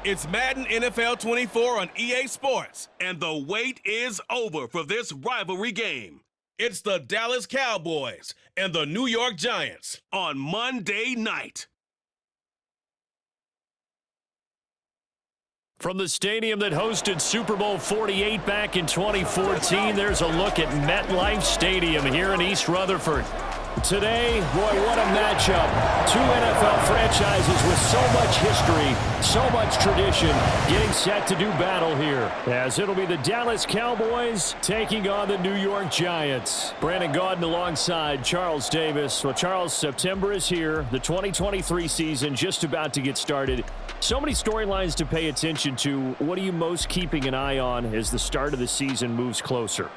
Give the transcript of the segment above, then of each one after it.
It's Madden NFL 24 on EA Sports, and the wait is over for this rivalry game. It's the Dallas Cowboys and the New York Giants on Monday night. From the stadium that hosted Super Bowl 48 back in 2014, there's a look at MetLife Stadium here in East Rutherford. Today, boy, what a matchup. Two NFL franchises with so much history, so much tradition, getting set to do battle here, as it'll be the Dallas Cowboys taking on the New York Giants. Brandon Gaudin alongside Charles Davis. Well, Charles, September is here. The 2023 season just about to get started. So many storylines to pay attention to. What are you most keeping an eye on as the start of the season moves closer?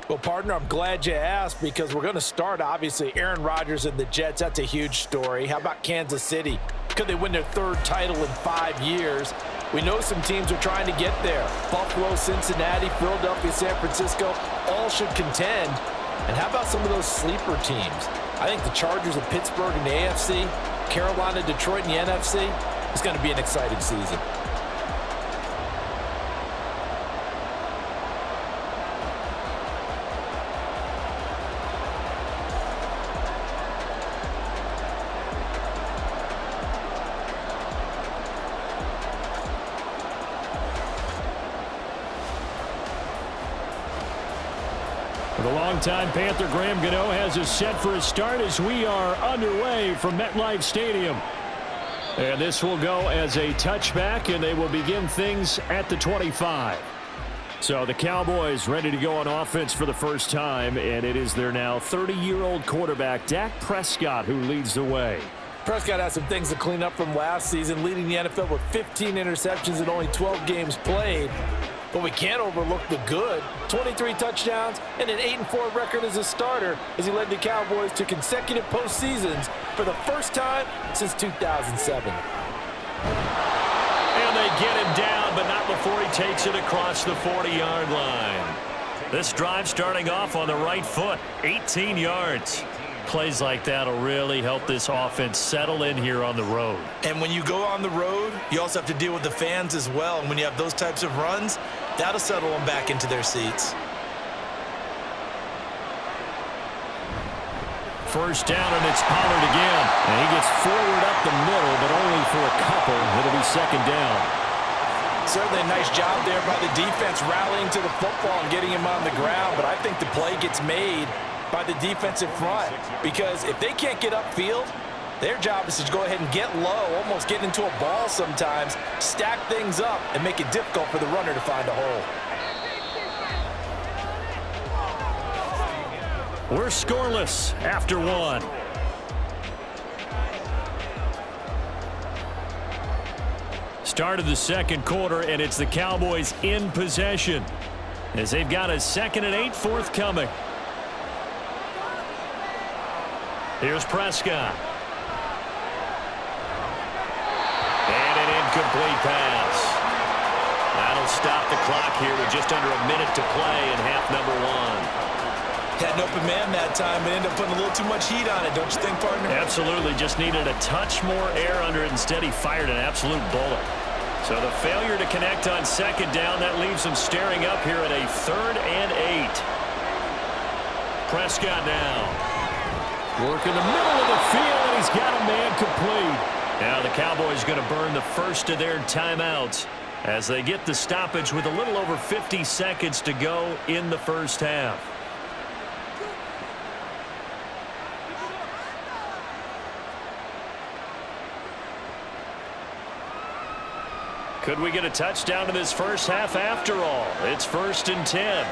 Well, partner, I'm glad you asked because we're going to start, obviously, Aaron Rodgers and the Jets. That's a huge story. How about Kansas City? Could they win their third title in 5 years? We know some teams are trying to get there. Buffalo, Cincinnati, Philadelphia, San Francisco, all should contend. And how about some of those sleeper teams? I think the Chargers of Pittsburgh in the AFC, Carolina, Detroit in the NFC, it's going to be an exciting season. The longtime Panther Graham Gano has us set for a start as we are underway from MetLife Stadium. And this will go as a touchback, and they will begin things at the 25. So the Cowboys ready to go on offense for the first time, and it is their now 30-year-old quarterback, Dak Prescott, who leads the way. Prescott has some things to clean up from last season, leading the NFL with 15 interceptions in only 12 games played. But we can't overlook the good. 23 touchdowns and an 8-4 record as a starter as he led the Cowboys to consecutive postseasons for the first time since 2007. And they get him down, but not before he takes it across the 40-yard line. This drive starting off on the right foot, 18 yards. Plays like that will really help this offense settle in here on the road. And when you go on the road, you also have to deal with the fans as well. And when you have those types of runs, that'll settle them back into their seats. First down, and it's Pollard again. And he gets forward up the middle, but only for a couple. It'll be second down. Certainly a nice job there by the defense rallying to the football and getting him on the ground. But I think the play gets made by the defensive front, because if they can't get upfield, their job is to go ahead and get low, almost get into a ball sometimes, stack things up, and make it difficult for the runner to find a hole. We're scoreless after one. Start of the second quarter, and it's the Cowboys in possession as they've got a 2nd and 8 forthcoming. Here's Prescott. And an incomplete pass. That'll stop the clock here with just under a minute to play in half number one. Had an open man that time, but ended up putting a little too much heat on it, don't you think, partner? Absolutely. Just needed a touch more air under it. Instead, he fired an absolute bullet. So the failure to connect on second down, that leaves him staring up here at a 3rd and 8. Prescott now. Working the middle of the field, and he's got a man complete. Now the Cowboys going to burn the first of their timeouts as they get the stoppage with a little over 50 seconds to go in the first half. Could we get a touchdown in this first half after all? It's 1st and 10.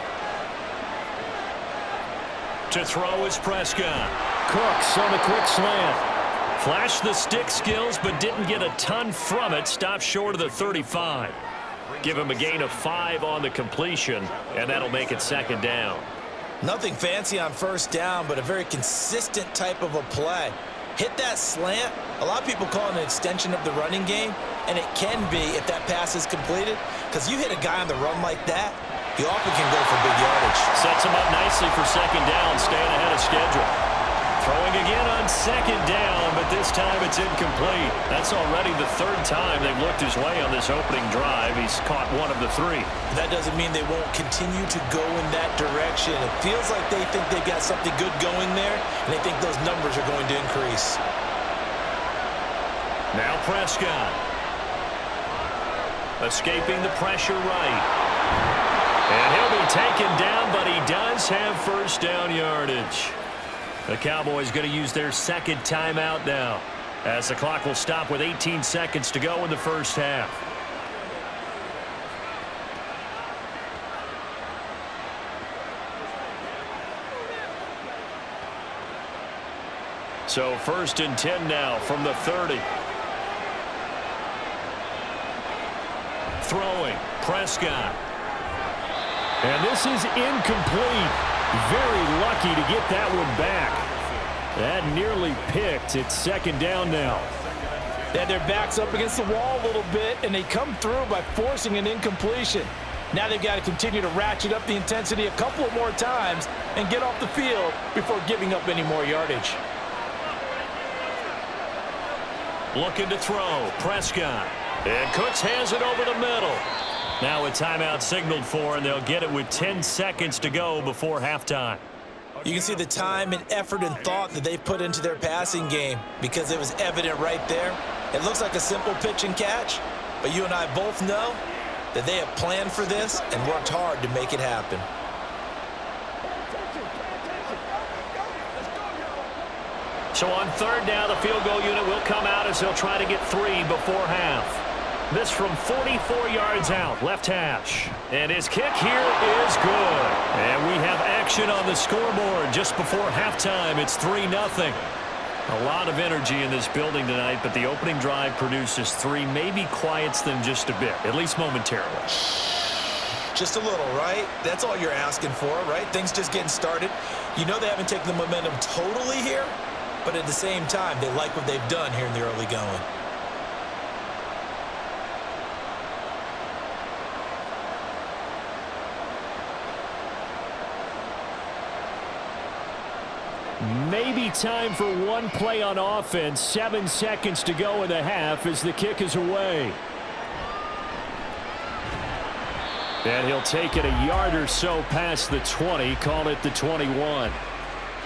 To throw is Prescott. Cooks on the quick slant. Flashed the stick skills, but didn't get a ton from it. Stopped short of the 35. Give him a gain of 5 on the completion, and that'll make it second down. Nothing fancy on first down, but a very consistent type of a play. Hit that slant. A lot of people call it an extension of the running game, and it can be if that pass is completed, because you hit a guy on the run like that, he often can go for big yardage. Sets him up nicely for second down, staying ahead of schedule. Throwing again on second down, but this time it's incomplete. That's already the third time they've looked his way on this opening drive. He's caught one of the three. That doesn't mean they won't continue to go in that direction. It feels like they think they've got something good going there, and they think those numbers are going to increase. Now Prescott. Escaping the pressure right. And he'll be taken down, but he does have first down yardage. The Cowboys going to use their second timeout now, as the clock will stop with 18 seconds to go in the first half. So 1st and 10 now from the 30. Throwing, Prescott. And this is incomplete. Very lucky to get that one back. That nearly picked. It's second down now. They had their backs up against the wall a little bit, and they come through by forcing an incompletion. Now they've got to continue to ratchet up the intensity a couple of more times and get off the field before giving up any more yardage. Looking to throw, Prescott. And Cooks has it over the middle. Now a timeout signaled for, and they'll get it with 10 seconds to go before halftime. You can see the time and effort and thought that they've put into their passing game because it was evident right there. It looks like a simple pitch and catch, but you and I both know that they have planned for this and worked hard to make it happen. So on third down, the field goal unit will come out as they'll try to get 3 before half. This from 44 yards out, left hash. And his kick here is good. And we have action on the scoreboard just before halftime. It's 3-0. A lot of energy in this building tonight, but the opening drive produces 3. Maybe quiets them just a bit, at least momentarily. Just a little, right? That's all you're asking for, right? Things just getting started. You know they haven't taken the momentum totally here, but at the same time, they like what they've done here in the early going. Maybe time for one play on offense. 7 seconds to go in the half as the kick is away. And he'll take it a yard or so past the 20, call it the 21.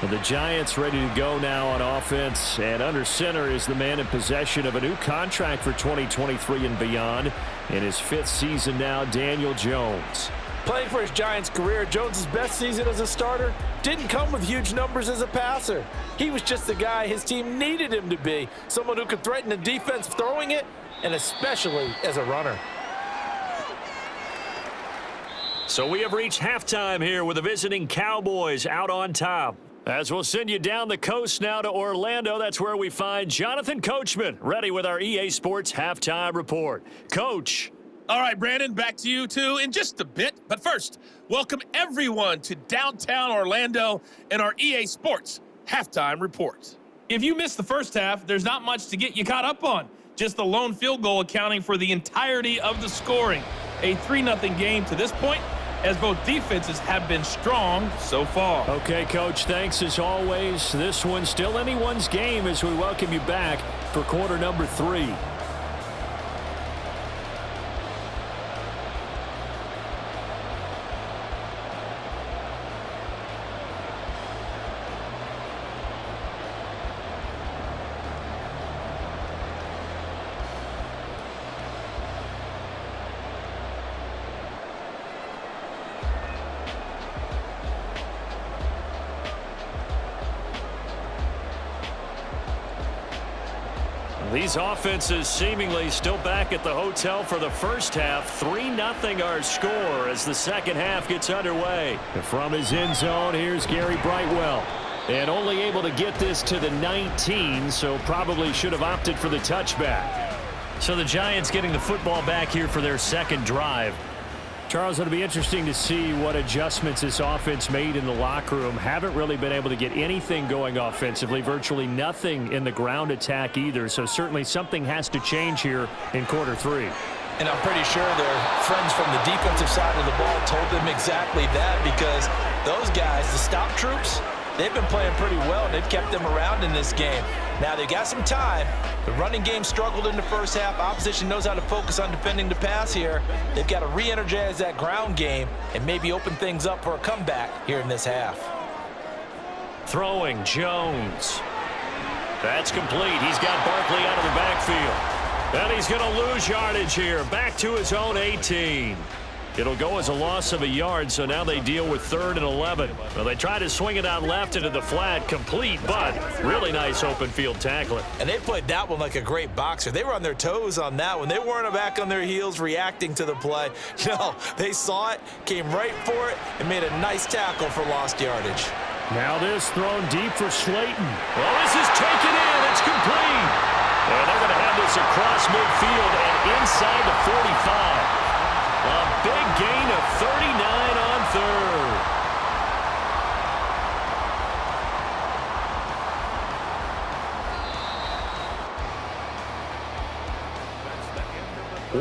And the Giants ready to go now on offense. And under center is the man in possession of a new contract for 2023 and beyond. In his 5th season now, Daniel Jones. Playing for his Giants career, Jones' best season as a starter didn't come with huge numbers as a passer. He was just the guy his team needed him to be, someone who could threaten the defense throwing it, and especially as a runner. So we have reached halftime here with the visiting Cowboys out on top. As we'll send you down the coast now to Orlando, that's where we find Jonathan Coachman, ready with our EA Sports Halftime Report. Coach. All right, Brandon, back to you, too, in just a bit. But first, welcome everyone to downtown Orlando and our EA Sports Halftime Report. If you missed the first half, there's not much to get you caught up on. Just the lone field goal accounting for the entirety of the scoring. A 3-0 game to this point, as both defenses have been strong so far. Okay, Coach, thanks as always. This one's still anyone's game as we welcome you back for quarter number 3. These offenses seemingly still back at the hotel for the first half. 3-0 our score as the second half gets underway. From his end zone, here's Gary Brightwell. And only able to get this to the 19, so probably should have opted for the touchback. So the Giants getting the football back here for their second drive. Charles, it'll be interesting to see what adjustments this offense made in the locker room. Haven't really been able to get anything going offensively, virtually nothing in the ground attack either. So certainly something has to change here in quarter 3. And I'm pretty sure their friends from the defensive side of the ball told them exactly that, because those guys, the stop troops, they've been playing pretty well. They've kept them around in this game. Now, they've got some time. The running game struggled in the first half. Opposition knows how to focus on defending the pass here. They've got to re-energize that ground game and maybe open things up for a comeback here in this half. Throwing, Jones. That's complete. He's got Barkley out of the backfield. And he's going to lose yardage here. Back to his own 18. It'll go as a loss of a yard, so now they deal with 3rd and 11. Well, they try to swing it out left into the flat, complete, but really nice open field tackling. And they played that one like a great boxer. They were on their toes on that one. They weren't back on their heels reacting to the play. No, they saw it, came right for it, and made a nice tackle for lost yardage. Now this thrown deep for Slayton. Well, this is taken in. It's complete. And they're going to have this across midfield and inside the 45. A big gain of 39 on 3rd.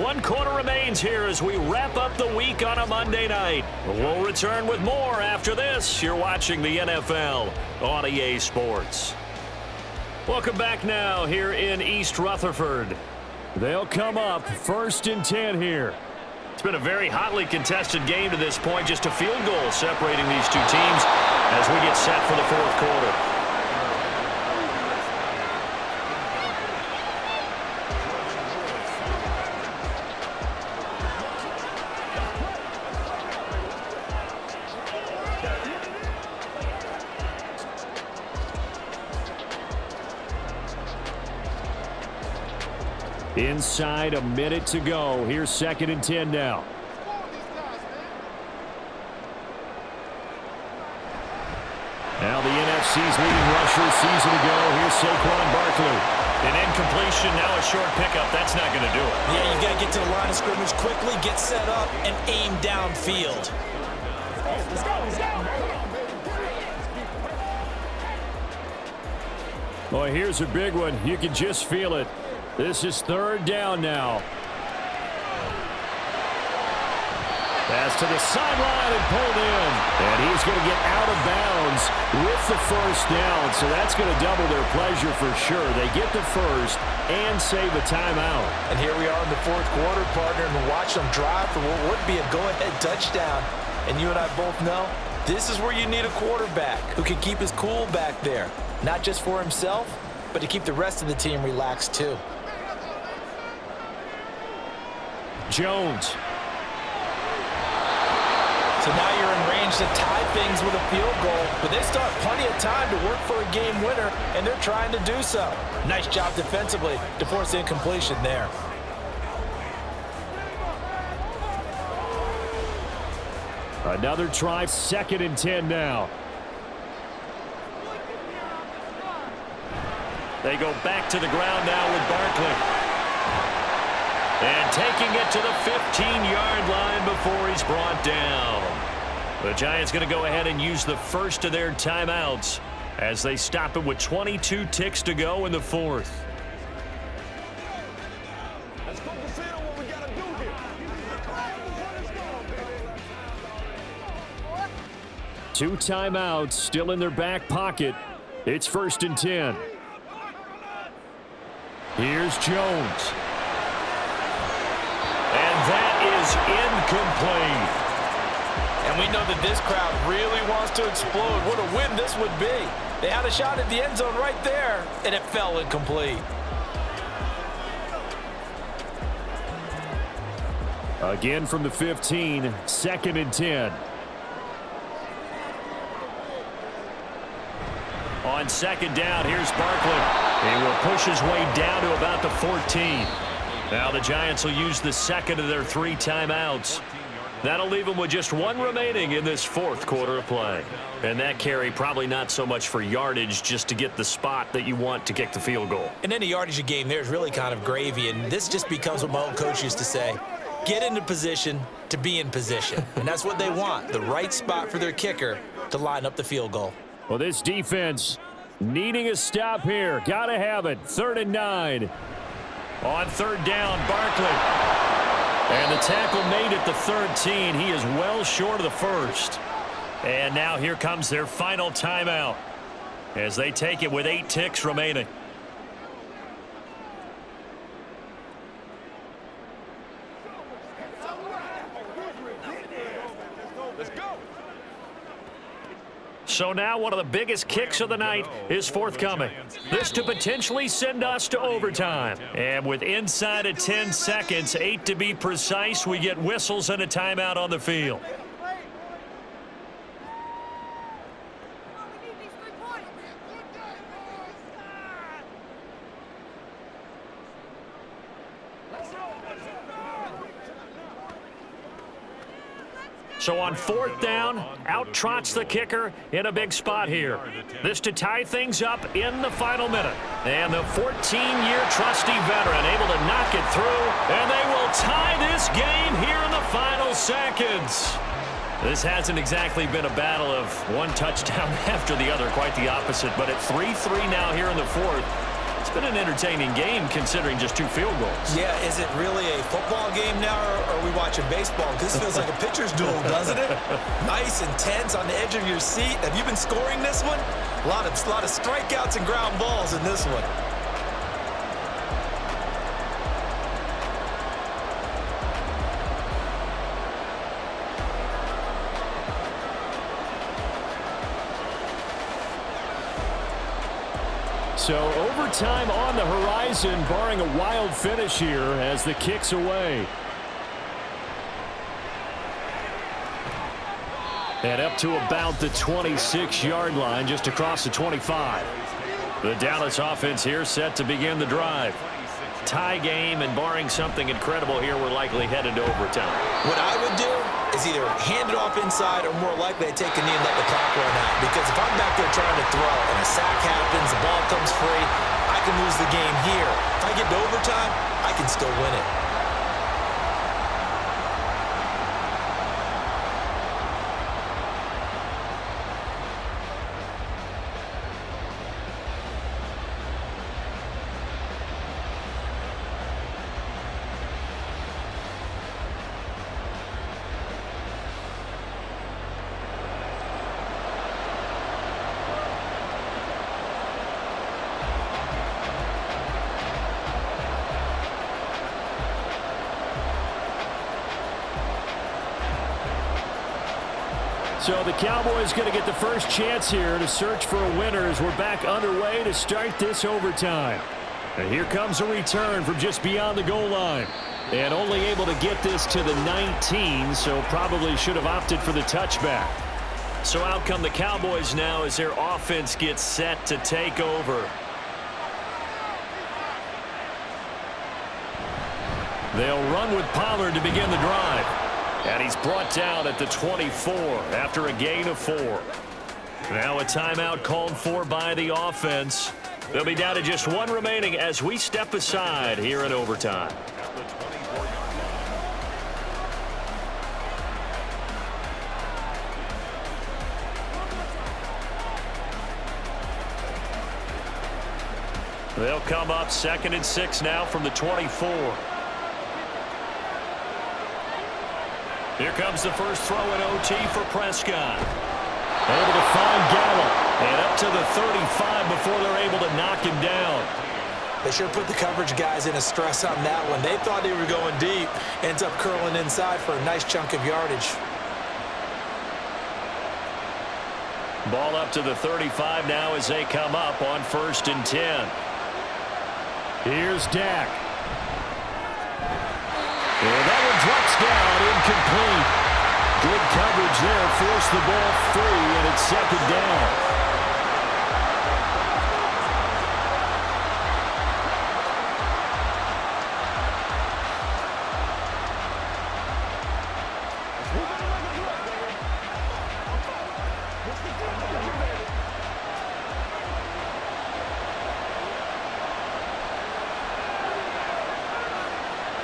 One quarter remains here as we wrap up the week on a Monday night. We'll return with more after this. You're watching the NFL on EA Sports. Welcome back now here in East Rutherford. They'll come up 1st and 10 here. It's been a very hotly contested game to this point. Just a field goal separating these two teams as we get set for the 4th quarter. Inside a minute to go. Here's 2nd and 10 now. Now the NFC's leading rusher season ago. Here's Saquon Barkley. An incompletion, now a short pickup. That's not going to do it. Yeah, you got to get to the line of scrimmage quickly, get set up, and aim downfield. Boy, here's a big one. You can just feel it. This is 3rd down now. Pass to the sideline and pulled in. And he's going to get out of bounds with the 1st down. So that's going to double their pleasure for sure. They get the 1st and save a timeout. And here we are in the 4th quarter, partner, and watch them drive for what would be a go-ahead touchdown. And you and I both know this is where you need a quarterback who can keep his cool back there. Not just for himself, but to keep the rest of the team relaxed too. Jones. So now you're in range to tie things with a field goal, but they still have plenty of time to work for a game winner, and they're trying to do so. Nice job defensively to force incompletion there. Another try, 2nd and 10 now. They go back to the ground now with Barkley. And taking it to the 15-yard line before he's brought down. The Giants going to go ahead and use the 1st of their timeouts as they stop it with 22 ticks to go in the 4th. Two timeouts still in their back pocket. It's 1st and 10. Here's Jones. And that is incomplete. And we know that this crowd really wants to explode. What a win this would be. They had a shot at the end zone right there, and it fell incomplete. Again from the 15, 2nd and 10. On 2nd down, here's Barkley. He will push his way down to about the 14. Now the Giants will use the 2nd of their 3 timeouts. That'll leave them with just 1 remaining in this 4th quarter of play. And that carry probably not so much for yardage, just to get the spot that you want to kick the field goal. And any yardage you gain there is really kind of gravy, and this just becomes what my old coach used to say. Get into position to be in position. And that's what they want, the right spot for their kicker to line up the field goal. Well, this defense needing a stop here. Got to have it. 3rd and 9. On 3rd down, Barkley. And the tackle made at the 13. He is well short of the 1st. And now here comes their final timeout as they take it with 8 ticks remaining. So now one of the biggest kicks of the night is forthcoming. This to potentially send us to overtime. And with inside of 10 seconds, 8 to be precise, we get whistles and a timeout on the field. So on 4th down, out trots the kicker in a big spot here. This to tie things up in the final minute. And the 14-year trusty veteran able to knock it through, and they will tie this game here in the final seconds. This hasn't exactly been a battle of one touchdown after the other, quite the opposite. But at 3-3 now here in the 4th, it's been an entertaining game considering just 2 field goals. Yeah, is it really a football game now, or are we watching baseball? This feels like a pitcher's duel, doesn't it? Nice and tense on the edge of your seat. Have you been scoring this one? A lot of strikeouts and ground balls in this one. So overtime on the horizon, barring a wild finish here as the kick's away. And up to about the 26-yard line, just across the 25. The Dallas offense here set to begin the drive. Tie game, and barring something incredible here, we're likely headed to overtime. What I would do is either hand it off inside or more likely to take a knee and let the clock run out. Because if I'm back there trying to throw and a sack happens, the ball comes free, I can lose the game here. If I get to overtime, I can still win it. So the Cowboys going to get the first chance here to search for a winner as we're back underway to start this overtime. And here comes a return from just beyond the goal line. And only able to get this to the 19, so probably should have opted for the touchback. So out come the Cowboys now as their offense gets set to take over. They'll run with Pollard to begin the drive. And he's brought down at the 24 after a gain of 4. Now a timeout called for by the offense. They'll be down to just 1 remaining as we step aside here in overtime. They'll come up 2nd and 6 now from the 24. Here comes the first throw in OT for Prescott. Able to find Gallup. And up to the 35 before they're able to knock him down. They sure put the coverage guys in a stress on that one. They thought they were going deep. Ends up curling inside for a nice chunk of yardage. Ball up to the 35 now as they come up on 1st and 10. Here's Dak. And that one drops down, incomplete. Good coverage there, forced the ball free, and it's 2nd down.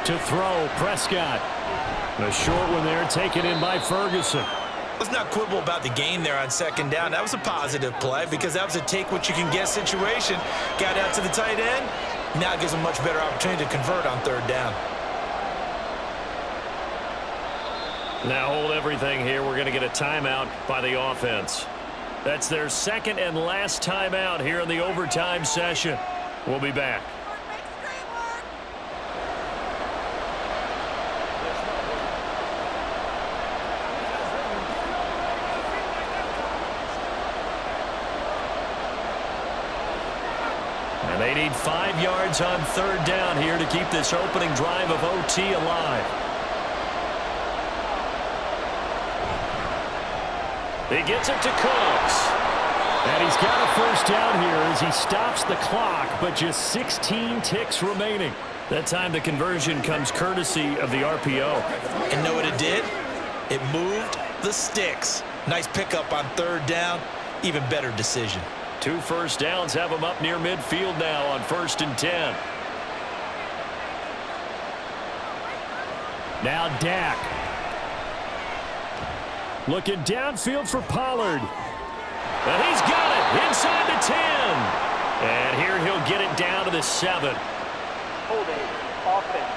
To throw, Prescott. A short one there, taken in by Ferguson. Let's not quibble about the gain there on 2nd down. That was a positive play because that was a take-what-you-can-get situation. Got out to the tight end. Now it gives them a much better opportunity to convert on 3rd down. Now hold everything here. We're going to get a timeout by the offense. That's their second and last timeout here in the overtime session. We'll be back. And they need 5 yards on third down here to keep this opening drive of OT alive. He gets it to Cooks. And he's got a first down here as he stops the clock, but just 16 ticks remaining. That time the conversion comes courtesy of the RPO. And know what it did? It moved the sticks. Nice pickup on third down. Even better decision. 2 first downs have him up near midfield now on 1st and 10. Now Dak. Looking downfield for Pollard. And he's got it inside the 10. And here he'll get it down to the 7. Holding offense.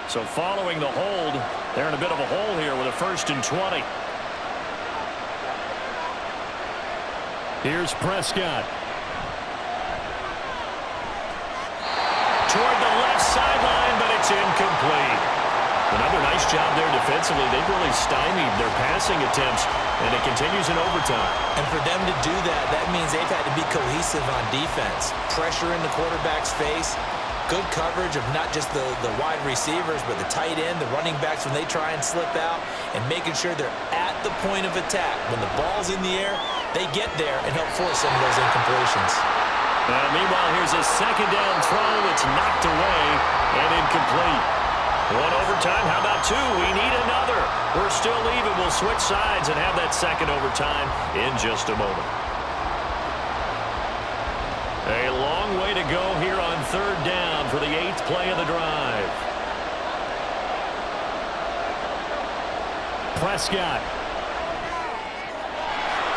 So following the hold, they're in a bit of a hole here with a 1st and 20. Here's Prescott. Toward the left sideline, but it's incomplete. Another nice job there defensively. They've really stymied their passing attempts, and it continues in overtime. And for them to do that, that means they've had to be cohesive on defense. Pressure in the quarterback's face. Good coverage of not just the wide receivers, but the tight end, the running backs when they try and slip out, and making sure they're at the point of attack. When the ball's in the air, they get there and help force some of those incompletions. Meanwhile, here's a second down throw. It's knocked away and incomplete. 1 overtime. How about 2? We need another. We're still even. We'll switch sides and have that second overtime in just a moment. A long way to go here on third down for the 8th play of the drive. Prescott.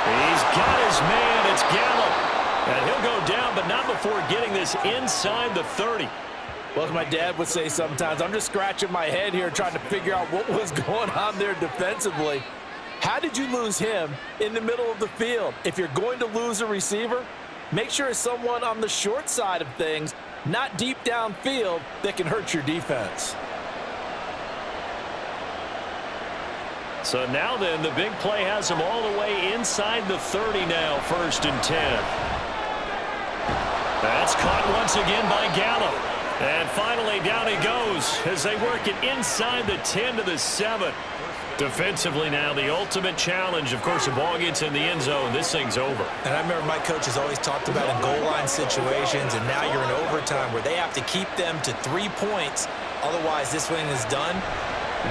He's got his man. It's Gallup. And he'll go down, but not before getting this inside the 30. Well, as my dad would say sometimes, I'm just scratching my head here trying to figure out what was going on there defensively. How did you lose him in the middle of the field? If you're going to lose a receiver, make sure it's someone on the short side of things, not deep downfield, that can hurt your defense. So now then, the big play has him all the way inside the 30 now, 1st and 10. That's caught once again by Gallup. And finally, down he goes as they work it inside the 10 to the 7. Defensively now, the ultimate challenge. Of course, the ball gets in the end zone. This thing's over. And I remember my coach has always talked about in goal line situations, and now you're in overtime where they have to keep them to 3 points. Otherwise, this thing is done.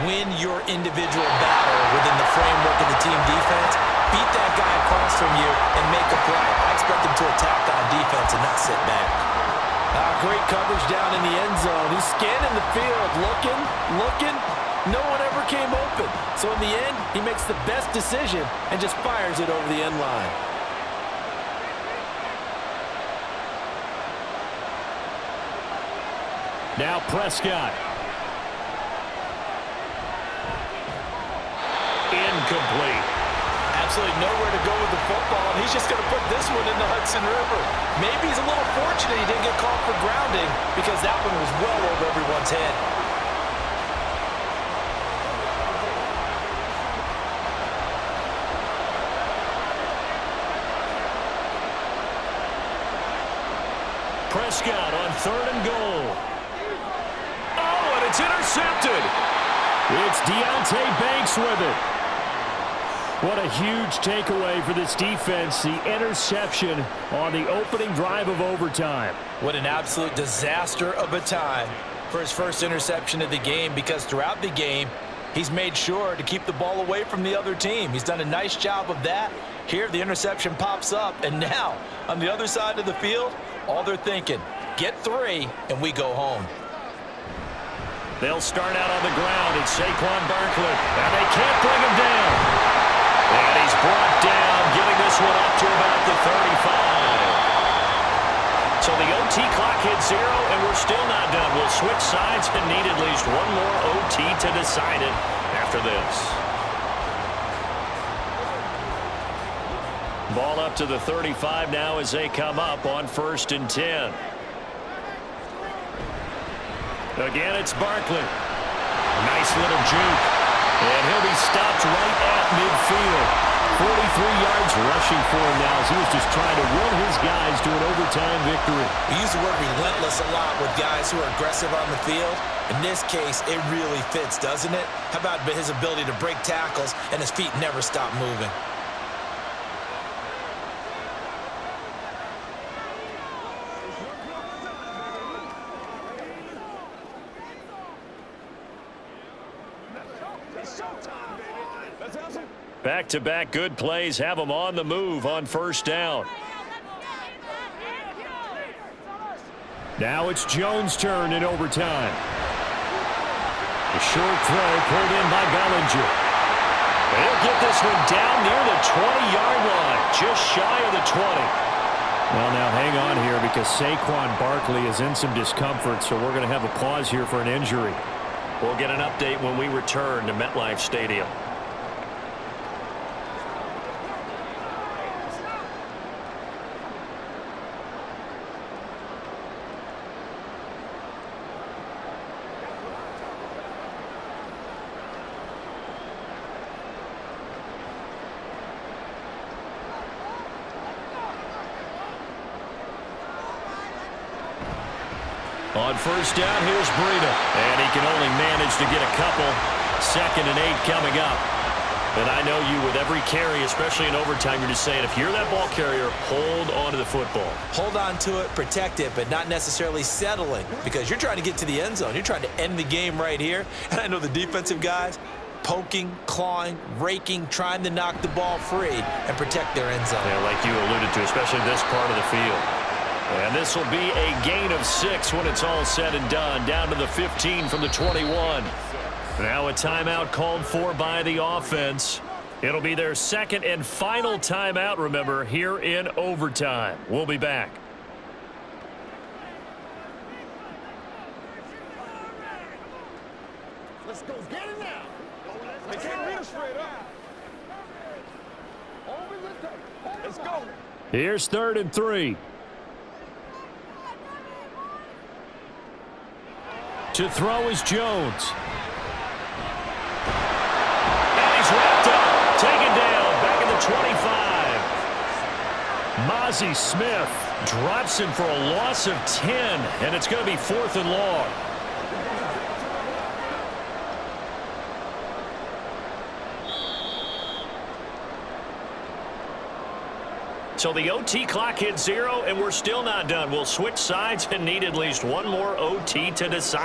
Win your individual battle within the framework of the team defense. Beat that guy across from you and make a play. I expect them to attack on defense and not sit back. Great coverage down in the end zone. He's scanning the field, looking. No one ever came open. So in the end, he makes the best decision and just fires it over the end line. Now Prescott. Incomplete. Absolutely nowhere to go with the football, and he's just going to put this one in the Hudson River. Maybe he's a little fortunate he didn't get called for grounding because that one was well over everyone's head. Prescott on 3rd and goal. Oh, and it's intercepted. It's Deontay Banks with it. What a huge takeaway for this defense, the interception on the opening drive of overtime. What an absolute disaster of a time for his first interception of the game, because throughout the game, he's made sure to keep the ball away from the other team. He's done a nice job of that. Here, the interception pops up, and now, on the other side of the field, all they're thinking, get 3, and we go home. They'll start out on the ground. It's Saquon Barkley, and they can't bring him down. And he's brought down, getting this one up to about the 35. So the OT clock hits 0, and we're still not done. We'll switch sides and need at least one more OT to decide it after this. Ball up to the 35 now as they come up on 1st and 10. Again, it's Barkley. Nice little juke. And he'll be stopped right at midfield. 43 yards rushing for him now as he was just trying to run his guys to an overtime victory. We use the word relentless a lot with guys who are aggressive on the field. In this case, it really fits, doesn't it? How about his ability to break tackles and his feet never stop moving? Back-to-back good plays have them on the move on 1st down. Now it's Jones' turn in overtime. The short throw pulled in by Bellinger. They'll get this one down near the 20-yard line, just shy of the 20. Well, now hang on here because Saquon Barkley is in some discomfort, so we're going to have a pause here for an injury. We'll get an update when we return to MetLife Stadium. On 1st down, here's Breida. And he can only manage to get a couple. 2nd and 8 coming up. And I know you with every carry, especially in overtime, you're just saying, if you're that ball carrier, hold on to the football. Hold on to it, protect it, but not necessarily settling because you're trying to get to the end zone. You're trying to end the game right here. And I know the defensive guys poking, clawing, raking, trying to knock the ball free and protect their end zone. Yeah, like you alluded to, especially this part of the field. And this will be a gain of 6 when it's all said and done. Down to the 15 from the 21. Now a timeout called for by the offense. It'll be their 2nd and final timeout, remember, here in overtime. We'll be back. Let's go get it now. They can't read us straight up. Let's go. Here's 3rd and 3. To throw is Jones. And he's wrapped up. Taken down. Back at the 25. Mozzie Smith drops him for a loss of 10. And it's going to be 4th and long. So the OT clock hits 0, and we're still not done. We'll switch sides and need at least one more OT to decide.